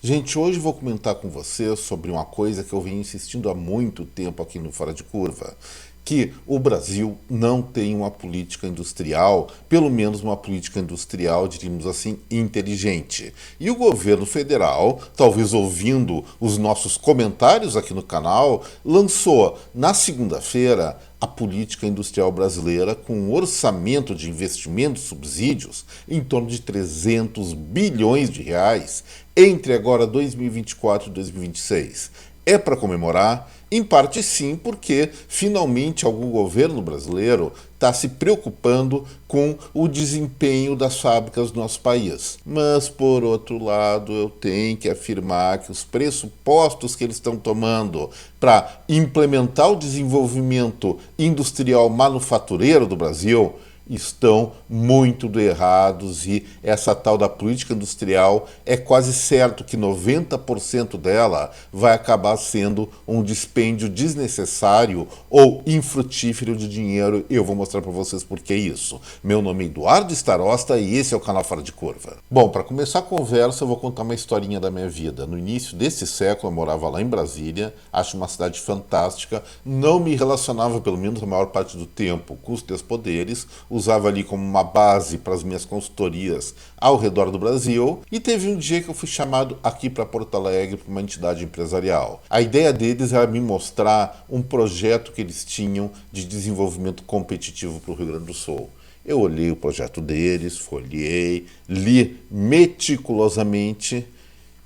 Gente, hoje vou comentar com você sobre uma coisa que eu venho insistindo há muito tempo aqui no Fora de Curva, que o Brasil não tem uma política industrial, pelo menos uma política industrial, diríamos assim, inteligente. E o governo federal, talvez ouvindo os nossos comentários aqui no canal, lançou na segunda-feira a política industrial brasileira com um orçamento de investimentos e subsídios em torno de 300 bilhões de reais entre agora 2024 e 2026. É para comemorar? Em parte sim, porque finalmente algum governo brasileiro está se preocupando com o desempenho das fábricas do nosso país. Mas, por outro lado, eu tenho que afirmar que os pressupostos que eles estão tomando para implementar o desenvolvimento industrial manufatureiro do Brasil estão muito errados e essa tal da política industrial é quase certo que 90% dela vai acabar sendo um dispêndio desnecessário ou infrutífero de dinheiro. Eu vou mostrar para vocês por que isso. Meu nome é Eduardo Starosta e esse é o canal Fora de Curva. Bom, para começar a conversa eu vou contar uma historinha da minha vida. No início desse século eu morava lá em Brasília, acho uma cidade fantástica, não me relacionava pelo menos a maior parte do tempo com os teus poderes, usava ali como uma base para as minhas consultorias ao redor do Brasil, e teve um dia que eu fui chamado aqui para Porto Alegre para uma entidade empresarial. A ideia deles era me mostrar um projeto que eles tinham de desenvolvimento competitivo para o Rio Grande do Sul. Eu olhei o projeto deles, folhei, li meticulosamente,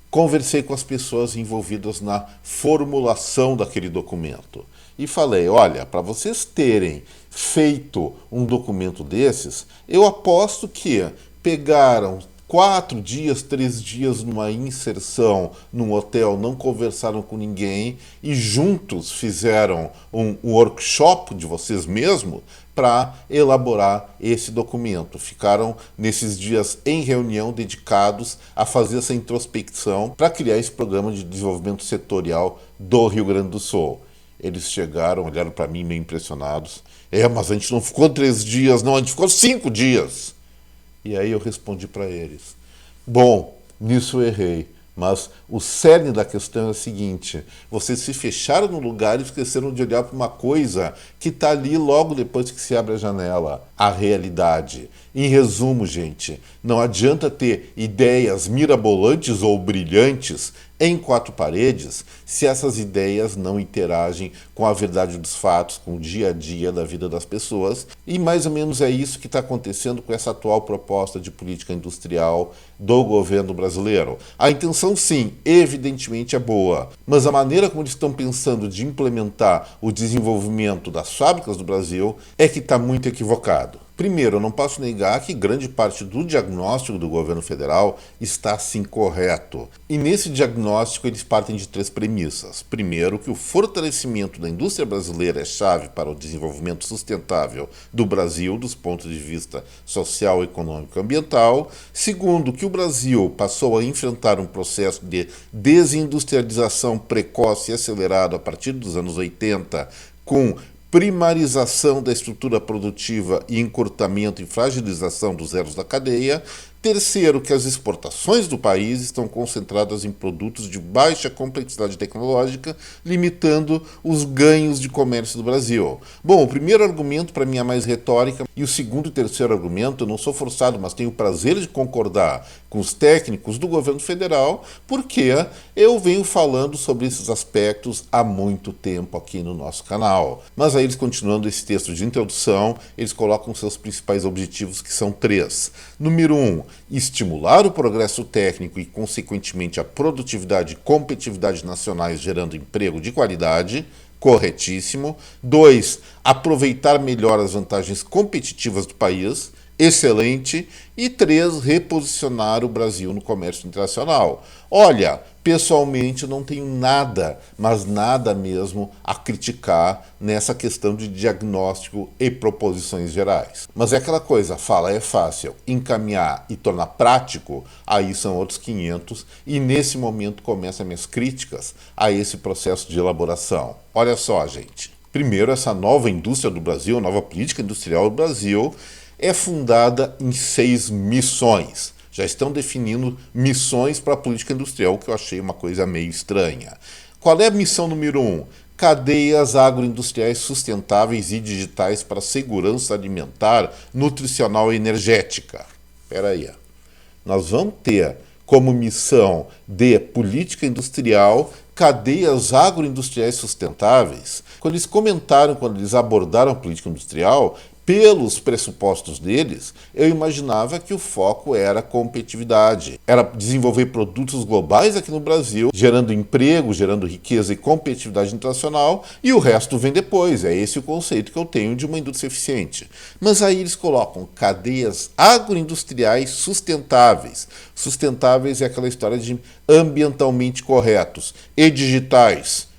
conversei com as pessoas envolvidas na formulação daquele documento e falei, olha, para vocês terem feito um documento desses, eu aposto que pegaram 4 dias, 3 dias numa inserção num hotel, não conversaram com ninguém e juntos fizeram um workshop de vocês mesmos para elaborar esse documento. Ficaram nesses dias em reunião dedicados a fazer essa introspecção para criar esse programa de desenvolvimento setorial do Rio Grande do Sul. Eles chegaram, olharam para mim meio impressionados. Mas a gente não ficou 3 dias, não, a gente ficou 5 dias. E aí eu respondi para eles. Bom, nisso eu errei. Mas o cerne da questão é o seguinte: vocês se fecharam no lugar e esqueceram de olhar para uma coisa que está ali logo depois que se abre a janela, a realidade. Em resumo, gente, não adianta ter ideias mirabolantes ou brilhantes em 4 paredes se essas ideias não interagem com a verdade dos fatos, com o dia a dia da vida das pessoas. E mais ou menos é isso que está acontecendo com essa atual proposta de política industrial do governo brasileiro. A intenção, sim, evidentemente é boa, mas a maneira como eles estão pensando de implementar o desenvolvimento das fábricas do Brasil é que está muito equivocado. Primeiro, eu não posso negar que grande parte do diagnóstico do governo federal está sim correto. E nesse diagnóstico eles partem de 3 premissas. Primeiro, que o fortalecimento da indústria brasileira é chave para o desenvolvimento sustentável do Brasil, dos pontos de vista social, econômico e ambiental. Segundo, que o Brasil passou a enfrentar um processo de desindustrialização precoce e acelerado a partir dos anos 80, com primarização da estrutura produtiva e encurtamento e fragilização dos elos da cadeia. Terceiro, que as exportações do país estão concentradas em produtos de baixa complexidade tecnológica, limitando os ganhos de comércio do Brasil. Bom, o primeiro argumento para mim é mais retórica, e o segundo e terceiro argumento eu não sou forçado, mas tenho o prazer de concordar com os técnicos do governo federal, porque eu venho falando sobre esses aspectos há muito tempo aqui no nosso canal. Mas aí eles, continuando esse texto de introdução, eles colocam seus principais objetivos, que são 3. Número 1, estimular o progresso técnico e, consequentemente, a produtividade e competitividade nacionais, gerando emprego de qualidade. Corretíssimo. 2, aproveitar melhor as vantagens competitivas do país. Excelente. E 3, reposicionar o Brasil no comércio internacional. Olha, pessoalmente não tenho nada, mas nada mesmo a criticar nessa questão de diagnóstico e proposições gerais. Mas é aquela coisa, fala é fácil, encaminhar e tornar prático, aí são outros 500, e nesse momento começam minhas críticas a esse processo de elaboração. Olha só, gente. Primeiro, essa nova indústria do Brasil, nova política industrial do Brasil, é fundada em 6 missões. Já estão definindo missões para a política industrial, que eu achei uma coisa meio estranha. Qual é a missão número 1? Cadeias agroindustriais sustentáveis e digitais para segurança alimentar, nutricional e energética. Espera aí. Nós vamos ter como missão de política industrial cadeias agroindustriais sustentáveis. Quando eles abordaram a política industrial, pelos pressupostos deles, eu imaginava que o foco era competitividade. Era desenvolver produtos globais aqui no Brasil, gerando emprego, gerando riqueza e competitividade internacional, e o resto vem depois. É esse o conceito que eu tenho de uma indústria eficiente. Mas aí eles colocam cadeias agroindustriais sustentáveis. Sustentáveis é aquela história de ambientalmente corretos e digitais.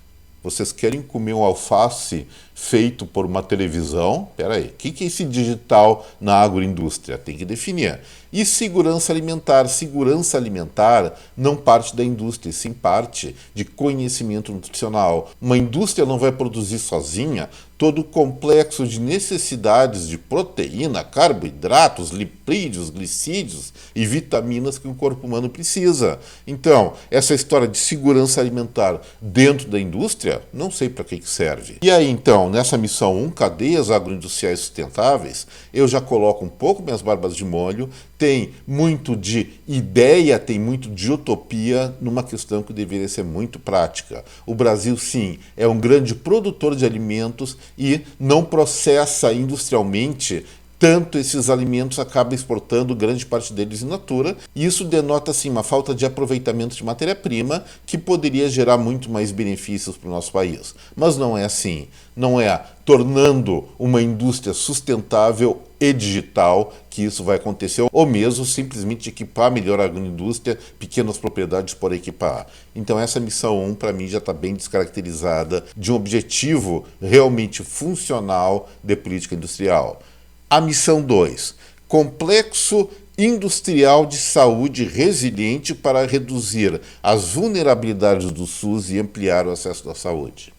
Vocês querem comer um alface feito por uma televisão? Espera aí, o que é esse digital na agroindústria? Tem que definir. E segurança alimentar? Segurança alimentar não parte da indústria, sim parte de conhecimento nutricional. Uma indústria não vai produzir sozinha todo o complexo de necessidades de proteína, carboidratos, lipídios, glicídios e vitaminas que o corpo humano precisa. Então, essa história de segurança alimentar dentro da indústria, não sei para que serve. E aí, então, nessa missão 1, cadeias agroindustriais sustentáveis, eu já coloco um pouco minhas barbas de molho, tem muito de ideia, tem muito de utopia numa questão que deveria ser muito prática. O Brasil, sim, é um grande produtor de alimentos e não processa industrialmente tanto esses alimentos, acaba exportando grande parte deles in natura, e isso denota assim, uma falta de aproveitamento de matéria-prima que poderia gerar muito mais benefícios para o nosso país. Mas não é assim, não é tornando uma indústria sustentável e digital que isso vai acontecer, ou mesmo simplesmente equipar melhor a agroindústria, pequenas propriedades por equipar. Então essa missão 1 para mim já está bem descaracterizada de um objetivo realmente funcional de política industrial. A missão 2, complexo industrial de saúde resiliente para reduzir as vulnerabilidades do SUS e ampliar o acesso à saúde.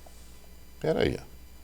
Espera aí,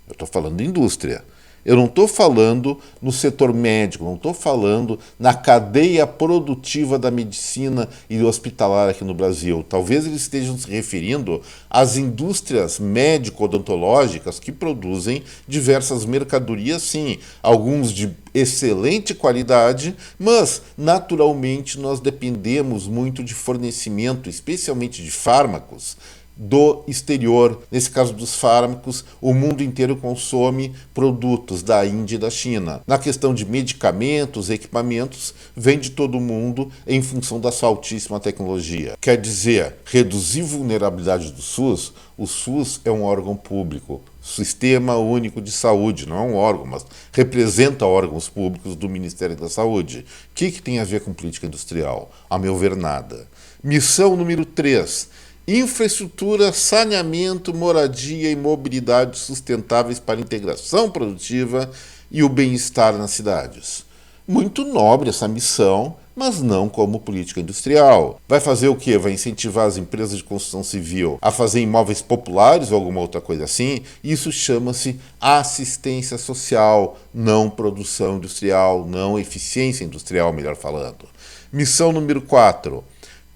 eu estou falando de indústria. Eu não estou falando no setor médico, não estou falando na cadeia produtiva da medicina e do hospitalar aqui no Brasil. Talvez eles estejam se referindo às indústrias médico-odontológicas que produzem diversas mercadorias, sim, alguns de excelente qualidade, mas naturalmente nós dependemos muito de fornecimento, especialmente de fármacos, do exterior. Nesse caso dos fármacos, o mundo inteiro consome produtos da Índia e da China. Na questão de medicamentos, equipamentos, vem de todo o mundo em função da sua altíssima tecnologia. Quer dizer, reduzir vulnerabilidade do SUS, o SUS é um órgão público, Sistema Único de Saúde, não é um órgão, mas representa órgãos públicos do Ministério da Saúde. O que tem a ver com política industrial? A meu ver, nada. Missão número 3. Infraestrutura, saneamento, moradia e mobilidade sustentáveis para a integração produtiva e o bem-estar nas cidades. Muito nobre essa missão, mas não como política industrial. Vai fazer o quê? Vai incentivar as empresas de construção civil a fazer imóveis populares ou alguma outra coisa assim? Isso chama-se assistência social, não produção industrial, não eficiência industrial, melhor falando. Missão número 4.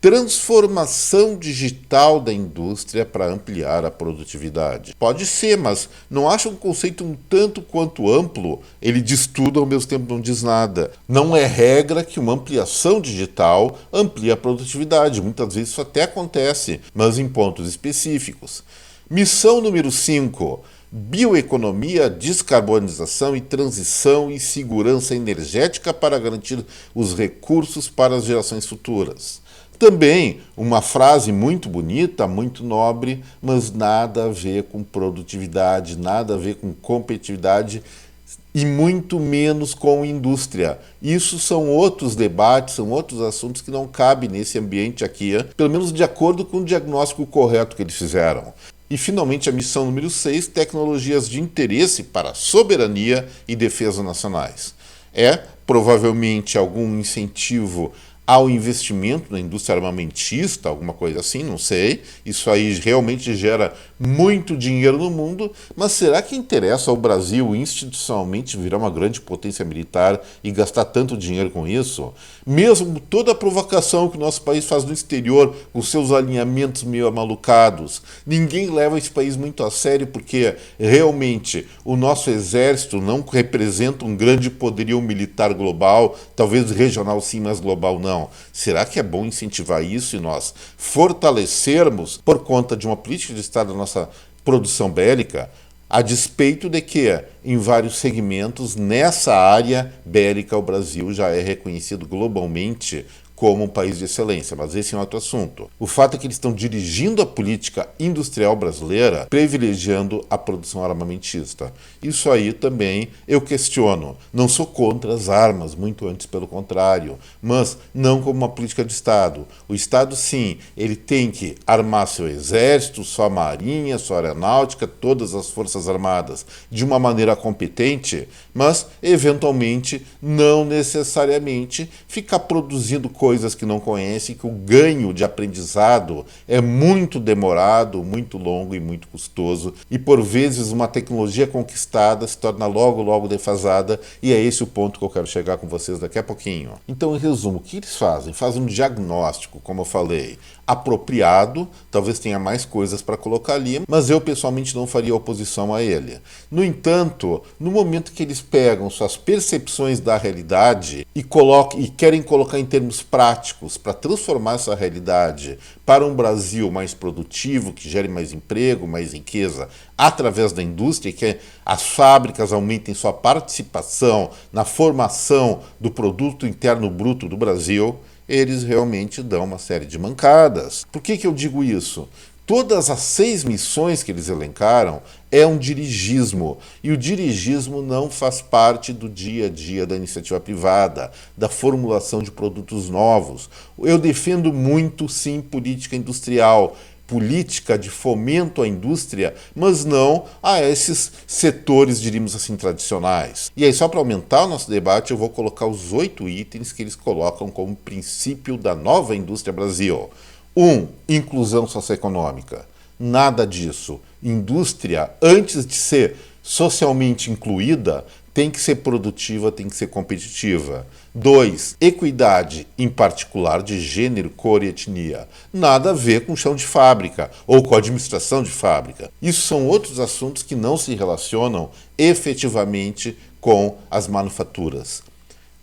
Transformação digital da indústria para ampliar a produtividade. Pode ser, mas não acho um conceito um tanto quanto amplo? Ele diz tudo ao mesmo tempo não diz nada. Não é regra que uma ampliação digital amplie a produtividade. Muitas vezes isso até acontece, mas em pontos específicos. Missão número 5. Bioeconomia, descarbonização e transição e segurança energética para garantir os recursos para as gerações futuras. Também uma frase muito bonita, muito nobre, mas nada a ver com produtividade, nada a ver com competitividade e muito menos com indústria. Isso são outros debates, são outros assuntos que não cabem nesse ambiente aqui, pelo menos de acordo com o diagnóstico correto que eles fizeram. E, finalmente, a missão número 6, tecnologias de interesse para soberania e defesa nacionais. É, provavelmente, algum incentivo ao investimento na indústria armamentista, alguma coisa assim, não sei. Isso aí realmente gera muito dinheiro no mundo, mas será que interessa ao Brasil institucionalmente virar uma grande potência militar e gastar tanto dinheiro com isso? Mesmo toda a provocação que o nosso país faz no exterior, com seus alinhamentos meio amalucados, ninguém leva esse país muito a sério porque realmente o nosso exército não representa um grande poderio militar global, talvez regional sim, mas global não. Será que é bom incentivar isso e nós fortalecermos, por conta de uma política de Estado, a nossa produção bélica, a despeito de que, em vários segmentos, nessa área bélica, o Brasil já é reconhecido globalmente como um país de excelência, mas esse é um outro assunto. O fato é que eles estão dirigindo a política industrial brasileira privilegiando a produção armamentista. Isso aí também eu questiono. Não sou contra as armas, muito antes pelo contrário, mas não como uma política de Estado. O Estado, sim, ele tem que armar seu exército, sua marinha, sua aeronáutica, todas as forças armadas de uma maneira competente, mas, eventualmente, não necessariamente ficar produzindo coisas que não conhece, que o ganho de aprendizado é muito demorado, muito longo e muito custoso, e por vezes uma tecnologia conquistada se torna logo defasada, e é esse o ponto que eu quero chegar com vocês daqui a pouquinho. Então, em resumo, o que eles fazem? Fazem um diagnóstico, como eu falei, apropriado, talvez tenha mais coisas para colocar ali, mas eu pessoalmente não faria oposição a ele. No entanto, no momento que eles pegam suas percepções da realidade e querem colocar em termos práticos para transformar essa realidade para um Brasil mais produtivo, que gere mais emprego, mais riqueza, através da indústria, que as fábricas aumentem sua participação na formação do produto interno bruto do Brasil, eles realmente dão uma série de mancadas. Por que eu digo isso? Todas as 6 missões que eles elencaram é um dirigismo, e o dirigismo não faz parte do dia a dia da iniciativa privada, da formulação de produtos novos. Eu defendo muito, sim, política industrial, política de fomento à indústria, mas não a esses setores, diríamos assim, tradicionais. E aí, só para aumentar o nosso debate, eu vou colocar os 8 itens que eles colocam como princípio da nova indústria Brasil. 1. Inclusão socioeconômica. Nada disso. Indústria, antes de ser socialmente incluída, tem que ser produtiva, tem que ser competitiva. 2. Equidade, em particular de gênero, cor e etnia. Nada a ver com chão de fábrica ou com administração de fábrica. Isso são outros assuntos que não se relacionam efetivamente com as manufaturas.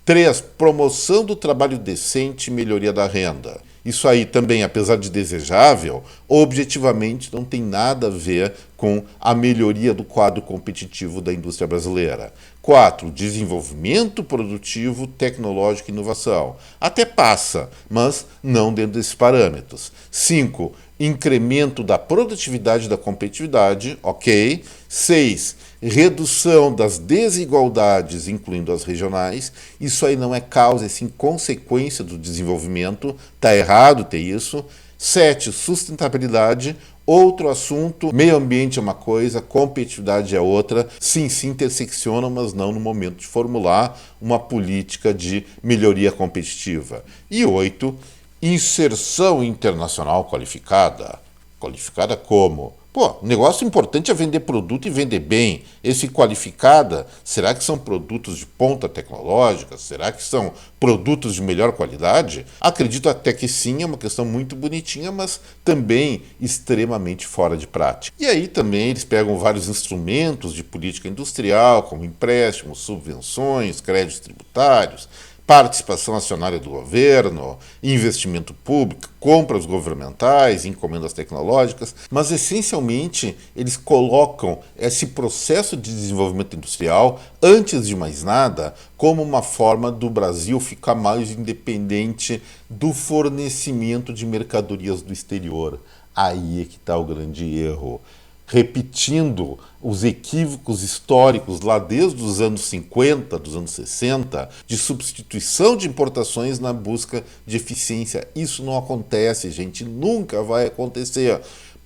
3. Promoção do trabalho decente e melhoria da renda. Isso aí também, apesar de desejável, objetivamente não tem nada a ver com a melhoria do quadro competitivo da indústria brasileira. 4. Desenvolvimento produtivo, tecnológico e inovação. Até passa, mas não dentro desses parâmetros. 5. Incremento da produtividade e da competitividade, ok. 6. Redução das desigualdades, incluindo as regionais. Isso aí não é causa, é sim consequência do desenvolvimento. Está errado ter isso. 7. Sustentabilidade. Outro assunto, meio ambiente é uma coisa, competitividade é outra. Sim, se interseccionam, mas não no momento de formular uma política de melhoria competitiva. E 8. Inserção internacional qualificada. Qualificada como? Pô, o negócio importante é vender produto e vender bem. Esse qualificada, será que são produtos de ponta tecnológica? Será que são produtos de melhor qualidade? Acredito até que sim, é uma questão muito bonitinha, mas também extremamente fora de prática. E aí também eles pegam vários instrumentos de política industrial, como empréstimos, subvenções, créditos tributários, participação acionária do governo, investimento público, compras governamentais, encomendas tecnológicas, mas essencialmente eles colocam esse processo de desenvolvimento industrial, antes de mais nada, como uma forma do Brasil ficar mais independente do fornecimento de mercadorias do exterior. Aí é que está o grande erro. Repetindo os equívocos históricos lá desde os anos 50, dos anos 60, de substituição de importações na busca de eficiência. Isso não acontece, gente, nunca vai acontecer.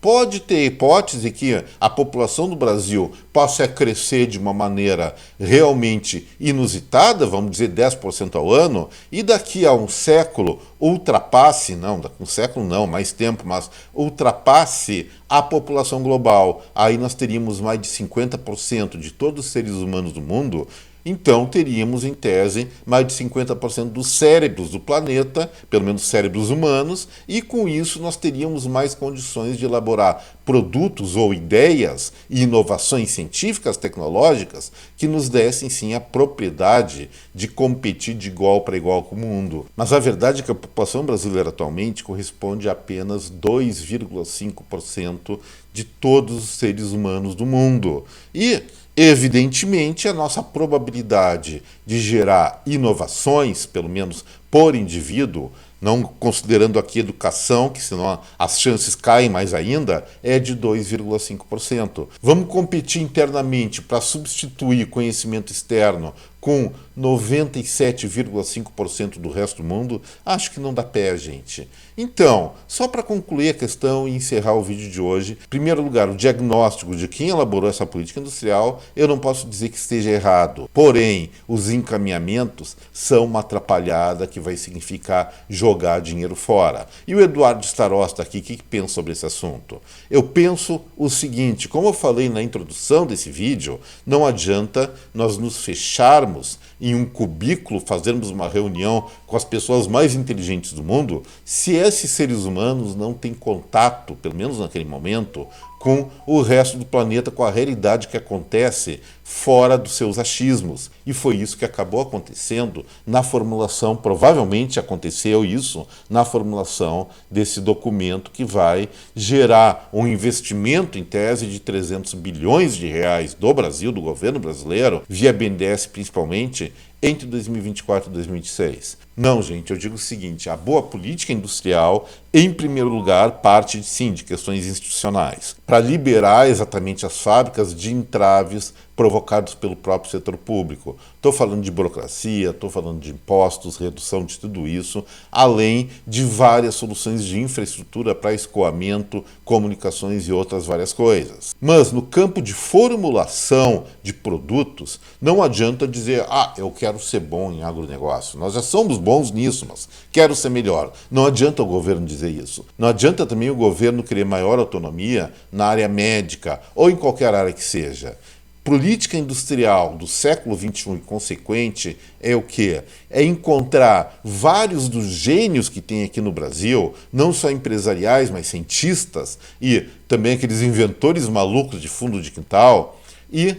pode ter hipótese que a população do Brasil possa crescer de uma maneira realmente inusitada, vamos dizer 10% ao ano, e daqui a um século ultrapasse, não, daqui a um século não, mais tempo, mas ultrapasse a população global. Aí nós teríamos mais de 50% de todos os seres humanos do mundo. Então teríamos, em tese, mais de 50% dos cérebros do planeta, pelo menos cérebros humanos, e com isso nós teríamos mais condições de elaborar produtos ou ideias e inovações científicas, tecnológicas, que nos dessem sim a propriedade de competir de igual para igual com o mundo. Mas a verdade é que a população brasileira atualmente corresponde a apenas 2,5% de todos os seres humanos do mundo. E evidentemente, a nossa probabilidade de gerar inovações, pelo menos por indivíduo, não considerando aqui educação, que senão as chances caem mais ainda, é de 2,5%. Vamos competir internamente para substituir conhecimento externo com 97,5% do resto do mundo? Acho que não dá pé, gente. Então, só para concluir a questão e encerrar o vídeo de hoje, em primeiro lugar, o diagnóstico de quem elaborou essa política industrial, eu não posso dizer que esteja errado. Porém, os encaminhamentos são uma atrapalhada que vai significar jogar dinheiro fora. E o Eduardo Starosta aqui, o que pensa sobre esse assunto? Eu penso o seguinte, como eu falei na introdução desse vídeo, não adianta nós nos fecharmos em um cubículo, fazermos uma reunião com as pessoas mais inteligentes do mundo, se esses seres humanos não têm contato, pelo menos naquele momento, com o resto do planeta, com a realidade que acontece fora dos seus achismos. E foi isso que acabou acontecendo na formulação, provavelmente aconteceu isso, na formulação desse documento que vai gerar um investimento em tese de 300 bilhões de reais do Brasil, do governo brasileiro, via BNDES principalmente, entre 2024 e 2026. Não, gente, eu digo o seguinte, a boa política industrial, em primeiro lugar, parte, sim, de questões institucionais, para liberar exatamente as fábricas de entraves provocados pelo próprio setor público. Estou falando de burocracia, estou falando de impostos, redução de tudo isso, além de várias soluções de infraestrutura para escoamento, comunicações e outras várias coisas. Mas no campo de formulação de produtos, não adianta dizer, eu quero ser bom em agronegócio. Nós já somos bons nisso, mas quero ser melhor. Não adianta o governo dizer isso. Não adianta também o governo querer maior autonomia na área médica ou em qualquer área que seja. Política industrial do século XXI e consequente é o quê? É encontrar vários dos gênios que tem aqui no Brasil, não só empresariais, mas cientistas e também aqueles inventores malucos de fundo de quintal, e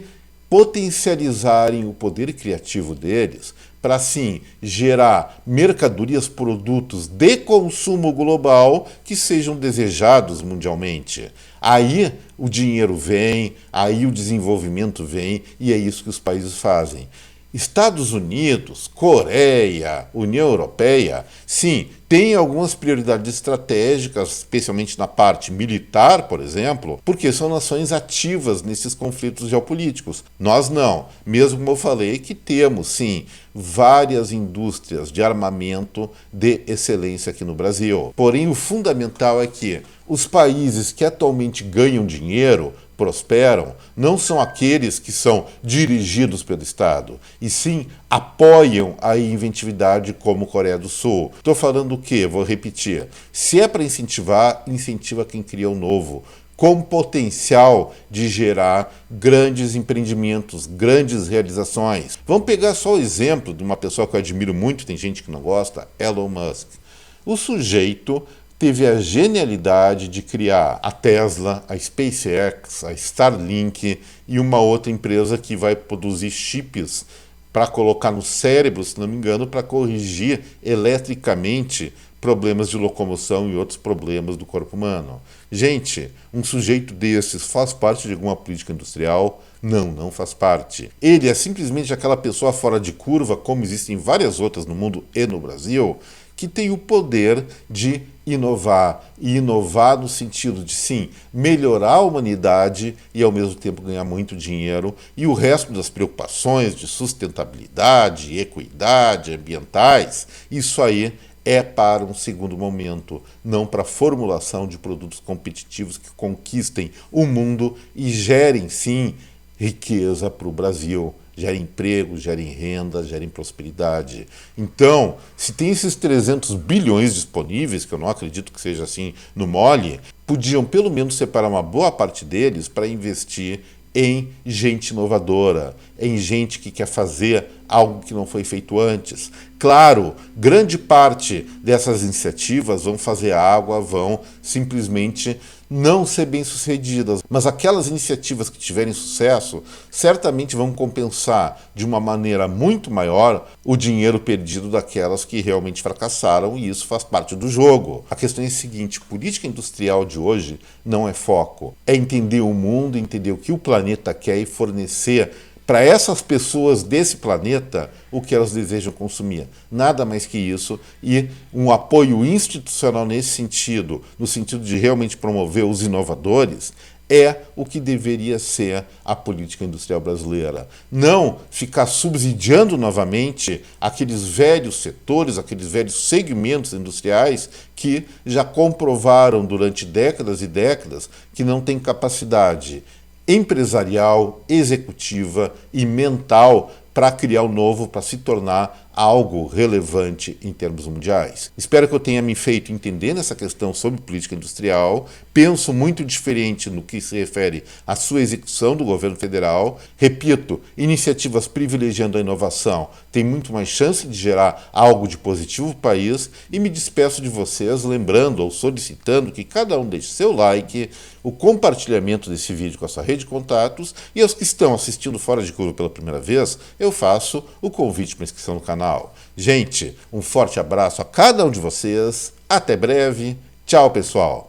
potencializarem o poder criativo deles para, assim, gerar mercadorias, produtos de consumo global que sejam desejados mundialmente. Aí o dinheiro vem, aí o desenvolvimento vem, e é isso que os países fazem. Estados Unidos, Coreia, União Europeia, sim, tem algumas prioridades estratégicas, especialmente na parte militar, por exemplo, porque são nações ativas nesses conflitos geopolíticos. Nós não, mesmo como eu falei, que temos, sim, várias indústrias de armamento de excelência aqui no Brasil. Porém, o fundamental é que os países que atualmente ganham dinheiro, prosperam, não são aqueles que são dirigidos pelo Estado, e sim apoiam a inventividade como Coreia do Sul. Estou falando o quê? Vou repetir. Se é para incentivar, incentiva quem cria o novo, com potencial de gerar grandes empreendimentos, grandes realizações. Vamos pegar só o exemplo de uma pessoa que eu admiro muito, tem gente que não gosta, Elon Musk. O sujeito teve a genialidade de criar a Tesla, a SpaceX, a Starlink e uma outra empresa que vai produzir chips para colocar no cérebro, se não me engano, para corrigir eletricamente problemas de locomoção e outros problemas do corpo humano. Gente, um sujeito desses faz parte de alguma política industrial? Não, não faz parte. Ele é simplesmente aquela pessoa fora de curva, como existem várias outras no mundo e no Brasil, que tem o poder de inovar, e inovar no sentido de, sim, melhorar a humanidade e ao mesmo tempo ganhar muito dinheiro, e o resto das preocupações de sustentabilidade, equidade, ambientais, isso aí é para um segundo momento, não para a formulação de produtos competitivos que conquistem o mundo e gerem, sim, riqueza para o Brasil, gerem emprego, gerem renda, gerem prosperidade. Então, se tem esses 300 bilhões disponíveis, que eu não acredito que seja assim no mole, podiam pelo menos separar uma boa parte deles para investir em gente inovadora, em gente que quer fazer algo que não foi feito antes. Claro, grande parte dessas iniciativas vão fazer água, vão simplesmente não ser bem-sucedidas, mas aquelas iniciativas que tiverem sucesso certamente vão compensar de uma maneira muito maior o dinheiro perdido daquelas que realmente fracassaram, e isso faz parte do jogo. A questão é a seguinte: política industrial de hoje não é foco, é entender o mundo, entender o que o planeta quer e fornecer para essas pessoas desse planeta o que elas desejam consumir. Nada mais que isso, e um apoio institucional nesse sentido, no sentido de realmente promover os inovadores, é o que deveria ser a política industrial brasileira. Não ficar subsidiando novamente aqueles velhos setores, aqueles velhos segmentos industriais que já comprovaram durante décadas e décadas que não têm capacidade empresarial, executiva e mental para criar o novo, para se tornar algo relevante em termos mundiais. Espero que eu tenha me feito entender nessa questão sobre política industrial. Penso muito diferente no que se refere à sua execução do governo federal. Repito, iniciativas privilegiando a inovação têm muito mais chance de gerar algo de positivo para o país, e me despeço de vocês lembrando ou solicitando que cada um deixe seu like, o compartilhamento desse vídeo com a sua rede de contatos, e aos que estão assistindo Fora de Curva pela primeira vez, eu faço o convite para inscrição no canal. Gente, um forte abraço a cada um de vocês, até breve, tchau pessoal!